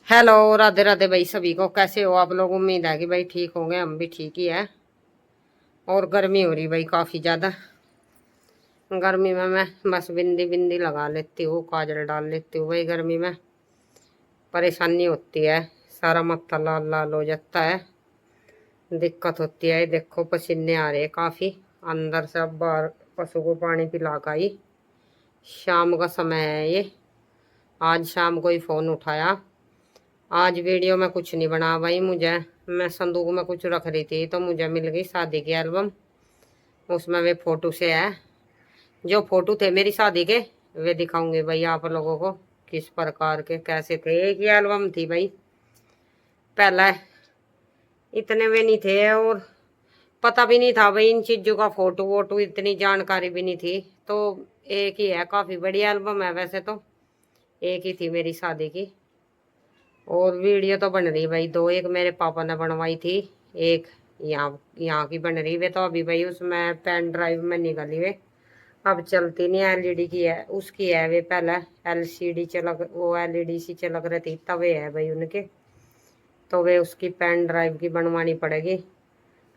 Hello, Radhe Radhe भाई। सभी को कैसे हो आप लोग? उम्मीद है कि भाई ठीक होंगे। हम भी ठीक ही है। और गर्मी हो रही भाई काफ़ी ज़्यादा। गर्मी में मैं बस बिंदी बिंदी लगा लेती हूँ, काजल डाल लेती हूँ भाई। गर्मी में परेशानी होती है, सारा माथा लाल लाल हो जाता है, दिक्कत होती है। देखो पसीने आ रहे हैं काफ़ी अंदर से। अब बाहर पशु को पानी पिला कर आई। शाम का समय है ये। आज शाम को ही फ़ोन उठाया। आज वीडियो में कुछ नहीं बना भाई। मैं संदूक में कुछ रख रही थी तो मुझे मिल गई शादी की एल्बम। उसमें वे फोटो से है, जो फोटो थे मेरी शादी के, वे दिखाऊंगे भाई आप लोगों को किस प्रकार के कैसे थे। एक ही एल्बम थी भाई, पहले इतने वे नहीं थे। और पता भी नहीं था भाई इन चीज़ों का, फोटो वोटो इतनी जानकारी भी नहीं थी। तो एक ही है, काफ़ी बड़ी एल्बम है वैसे तो। एक ही थी मेरी शादी की। और वीडियो तो बन रही भाई दो, एक मेरे पापा ने बनवाई थी, एक यहाँ यहाँ की बन रही। वे तो अभी भाई उसमें पेन ड्राइव में निकली वे, अब चलती नहीं। एलईडी की है, उसकी है वे। पहले एलसीडी चलक, वो एलईडी सी चलक रही थी तब वे है भाई उनके। तो वे उसकी पेन ड्राइव की बनवानी पड़ेगी।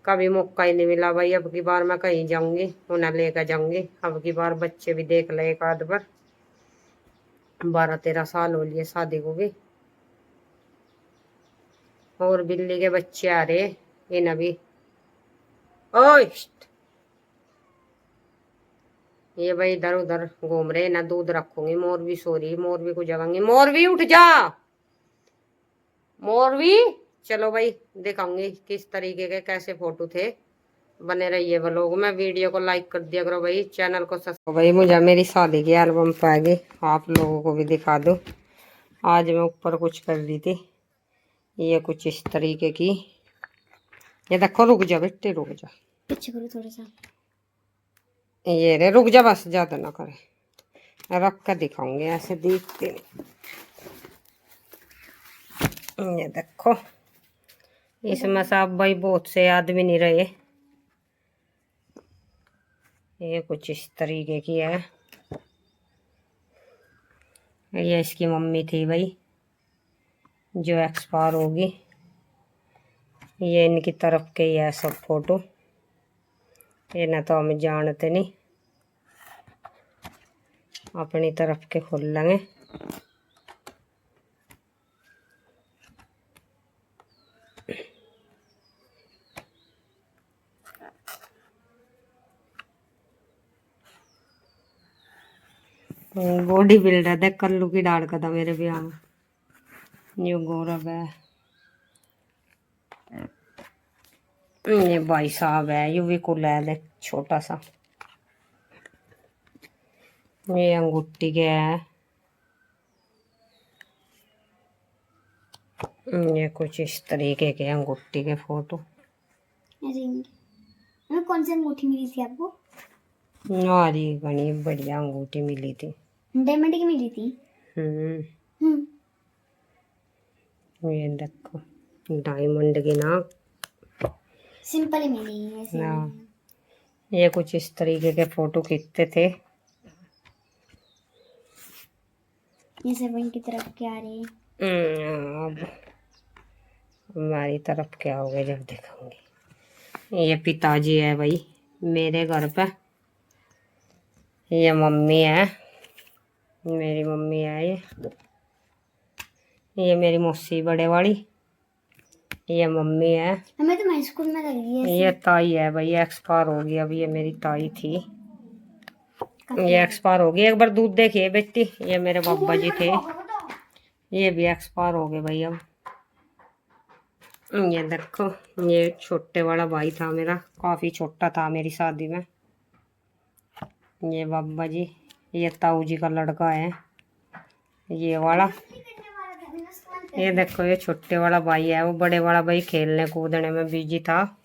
कभी मौका ही नहीं मिला भाई। अब की बार मैं कहीं जाऊंगी उन्हें लेकर जाऊंगी। अब की बार बच्चे भी देख ले एक आध बार। 12-13 साल हो लिए शादी को भी। और बिल्ली के बच्चे आ रहे इन अभी। ओए ये भाई इधर उधर घूम रहे ना। दूध रखूंगी। मोर भी सो रही, मोर भी को जगाऊंगी। मोर भी उठ जा, मोर भी। चलो भाई दिखाऊंगी किस तरीके के कैसे फोटो थे। बने रहिए व्लॉग में। वीडियो को लाइक कर दिया करो भाई, चैनल को सब्सक्राइब। भाई मुझे मेरी शादी की एल्बम पाएगी, आप लोगों को भी दिखा दो। आज मैं ऊपर कुछ कर रही थी, ये कुछ इस तरीके की। ये देखो, रुक जा बेटे रुक जा, पीछे करो थोड़ा सा। ये रे रुक जा, बस ज्यादा ना करे। रख कर दिखाऊंगे, ऐसे देखते नहीं। ये देखो, इसमें सब भाई बहुत से आदमी नहीं रहे। ये कुछ इस तरीके की है। ये इसकी मम्मी थी भाई, जो एक्सपायर होगी। ये इनकी तरफ के ही है सब फोटो। ये ना तो हम जानते नहीं, अपनी तरफ के खोल लेंगे। बॉडी बिल्डर देख, कल्लू की डाल का था मेरे ब्याह में। न्यू गौरव है। ये भाई साहब है, यू भी कुल है देख, छोटा सा। ये अंगूठी के है। ये कुछ इस तरीके के अंगूठी के फोटो। रिंग कौन सी अंगूठी मिली थी आपको? हमारी बड़ी बढ़िया अंगूठी मिली थी। डायमंड की मिली थी। हम्म हम्म। ये देखो, डायमंड की ना। सिंपल ही मिली है ऐसे ना, ही। ये कुछ इस तरीके के फोटो खींचते थे। ये सब इनकी तरफ क्या आ रही है? अब हमारी तरफ क्या हो गया जब दिखाऊंगी। ये पिताजी है भाई मेरे घर पे। ये मम्मी है, मेरी मम्मी है। ये मेरी मौसी बड़े वाली। ये मम्मी है। हमें तो मैं स्कूल में लगी है ये ऐसे। ताई है भाई, एक्सपायर हो गई। अब ये मेरी ताई थी, काफी ये याद है। एक्सपायर हो गई। एक बार दूध देखिए बेटी। ये मेरे बाबा जी थे, ये भी एक्सपायर हो गए भाई अब। ये देखो, ये छोटे वाला भाई था मेरा, काफी छोटा था मेरी शादी में। ये बाबा जी। ये ताऊ जी का लड़का है ये वाला। ये देखो, ये छोटे वाला भाई है। वो बड़े वाला भाई खेलने कूदने में बिजी था।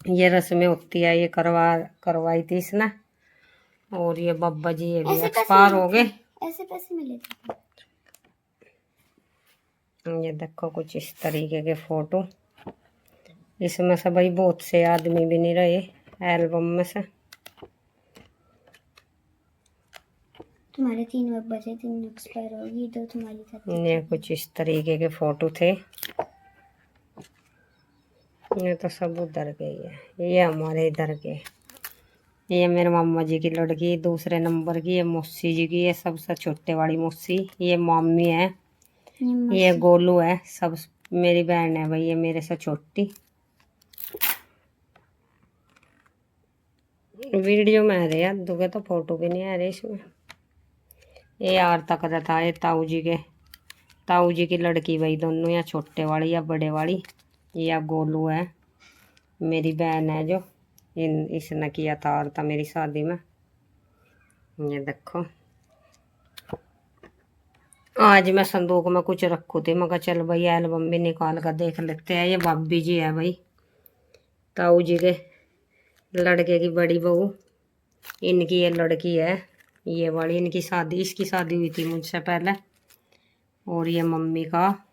ये रस्में होती है, ये करवाई थी इसने। और ये बाबा जी ये भी ऐसे पैसे एक्सपायर मिले हो थे। गए। ऐसे पैसे मिले थे। ये देखो कुछ इस तरीके के फोटो। इसमें से भाई बहुत से आदमी भी नहीं रहे एल्बम में से। तुम्हारे 3 बजे 3 एक्सपायर होगी तो तुम्हारी साथ ये कुछ इस तरीके के फोटो थे। ये तो सब उधर के ही है, ये हमारे इधर के। ये मेरे मामा जी की लड़की दूसरे नंबर की, ये मौसी जी की, ये सबसे छोटे वाली मौसी, ये मामी है, ये गोलू है, सब मेरी बहन है भाई, ये मेरे से छोटी। वीडियो में आ रहे यार, दुगे तो फोटो भी नहीं आ रहे इसमें। ये यार तक रहता है ताऊ जी की लड़की भाई, दोनों, या छोटे वाली या बड़े वाली। या गोलू है, मेरी बहन है जो इसने किया था और था मेरी शादी में। ये देखो, आज मैं संदूक में कुछ रखू थी, मगर चल भाई एल्बम भी निकाल कर देख लेते हैं। ये भाभी जी है भाई, ताऊ जी के लड़के की बड़ी बहू, इनकी ये लड़की है, ये वाली इनकी शादी, इसकी शादी हुई थी मुझसे पहले। और ये मम्मी का,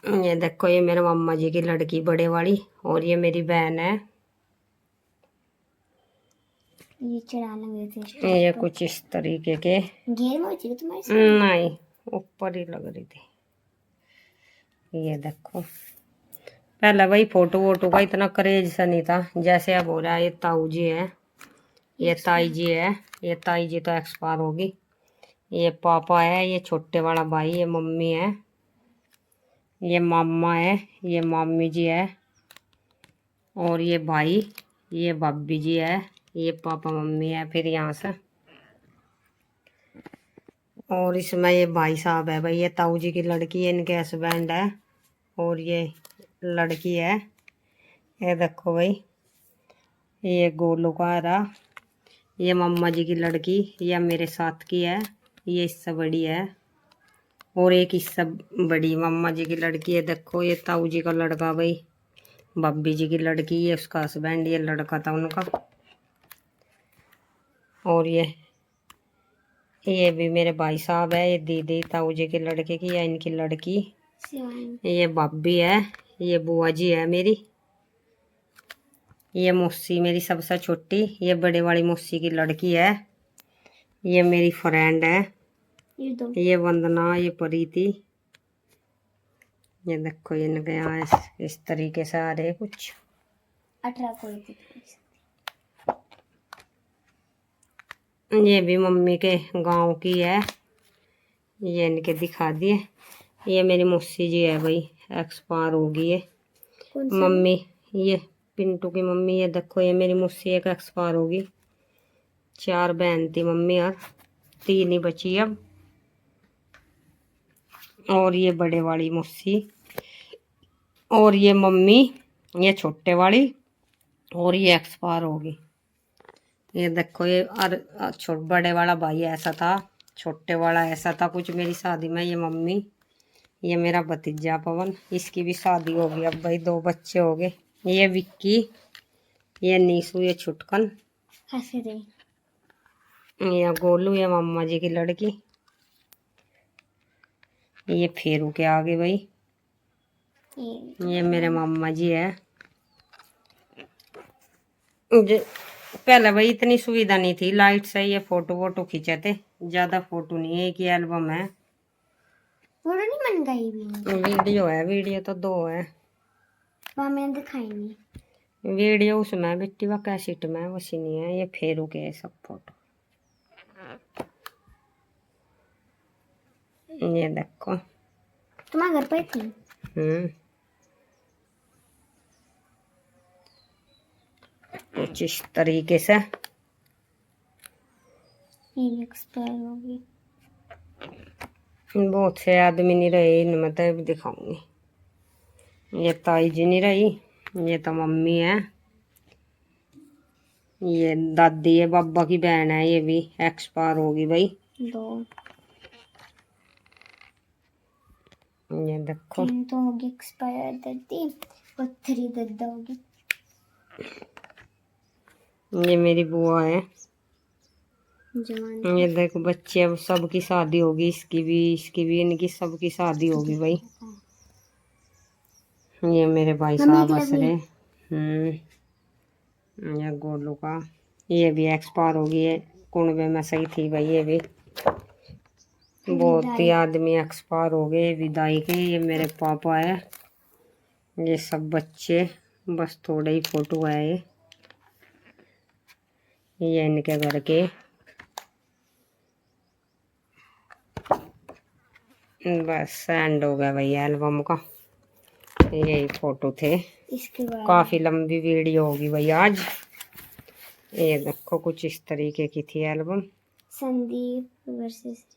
ये देखो, ये मेरे मम्मा जी की लड़की बड़े वाली, और ये मेरी बहन है। ये चढ़ा लगे थे ये कुछ इस तरीके के। घेर में थी तुम्हारी नहीं, ऊपर ही लग रही थी। ये देखो, पहले वही फोटो वोटो का इतना क्रेज सा नहीं था जैसे अब हो रहा है। ये ताऊ जी है, ये ताई जी है, ये ताई जी तो एक्सपायर होगी। ये पापा है, ये छोटे वाला भाई, ये मम्मी है, ये मामा है, ये मामी जी है, और ये भाई, ये भाभी जी है, ये पापा मम्मी है फिर यहाँ से। और इसमें ये भाई साहब है भाई, ये ताऊ जी की लड़की है, इनके हस्बैंड है। और ये लड़की है, ये देखो भाई, ये गोलू का रहा। ये मम्मा जी की लड़की, ये मेरे साथ की है, ये इससे बड़ी है। और एक इससे बड़ी मम्मा जी की लड़की है। देखो, ये ताऊ जी का लड़का भाई, भाभी जी की लड़की, ये उसका हस्बैंड, ये लड़का था उनका। और ये भी मेरे भाई साहब है, ये दीदी ताऊ जी के लड़के की, या इनकी लड़की। ये भाभी है, ये बुआ जी है मेरी, ये मौसी मेरी सबसे छोटी, ये बड़े वाली मौसी की लड़की है। ये मेरी फ्रेंड है, ये वंदना, ये प्रीति। ये देखो, इनके यहाँ इस तरीके से आ रहे कुछ। 18 को ये भी मम्मी के गांव की है, ये इनके दिखा दिए। ये मेरी मौसी जी है भाई, एक्सपायर हो गई है मम्मी। ये पिंटू की मम्मी, ये देखो, ये मेरी मौसी एक एक्सपायर होगी। 4 बहन थी मम्मी, और 3 ही बची अब। और ये बड़े वाली मौसी, और ये मम्मी, ये छोटे वाली, और ये एक्सपायर होगी। ये देखो, ये और बड़े वाला भाई ऐसा था, छोटे वाला ऐसा था कुछ मेरी शादी में। ये मम्मी, ये मेरा भतीजा पवन, इसकी भी शादी हो गई अब भाई, 2 बच्चे हो गए। ये विक्की, ये नीसू, ये छुटकन, ये गोलू, ये मम्मा जी की लड़की। ये फेरू के आगे भाई, ये मेरे मामा जी है। पहले भाई इतनी सुविधा नहीं थी, लाइट से ये फोटो वोटो खींचे थे, ज्यादा फोटो नहीं है, एक ही एल्बम है। फोटो नहीं बन गई भी, वीडियो है, वीडियो तो 2 है, वहाँ मैंने दिखाई नहीं। वीडियो उसमें बिट्टी व कैसेट में वैसी नहीं है। ये फेरू के है सब फोटो। ये देखो, तुम्हारे घर पर थी। कुछ इस तरीके से। एक्सपायर होगी। बहुत से आदमी नहीं रहे इनमें, तो भी दिखाऊंगी। ये ताई जी नहीं रही, ये तो मम्मी है, ये दादी है, बाबा की बहन है, ये भी एक्सपायर होगी भाई। 2 ये देखो, 3 तो होगी एक्सपायर दादी, और 3 दादा होगी। ये मेरी बुआ है। जवान ये देखो बच्चे, अब सबकी शादी होगी, इसकी भी, इनकी सबकी शादी होगी भाई। ये मेरे भाई साहब हंस रहे। ये गोलू का, ये भी एक्सपायर हो गई है, कुंडवे में सही थी भाई। ये भी बहुत ही आदमी एक्सपायर हो गए विदाई के। ये मेरे पापा है, ये सब बच्चे, बस थोड़े ही फोटो है। ये इनके घर के, बस एंड हो गया भाई एल्बम का। यही फोटो थे। इसके बाद काफी लंबी वीडियो होगी भाई आज। ये देखो कुछ इस तरीके की थी एल्बम। संदीप वर्सेस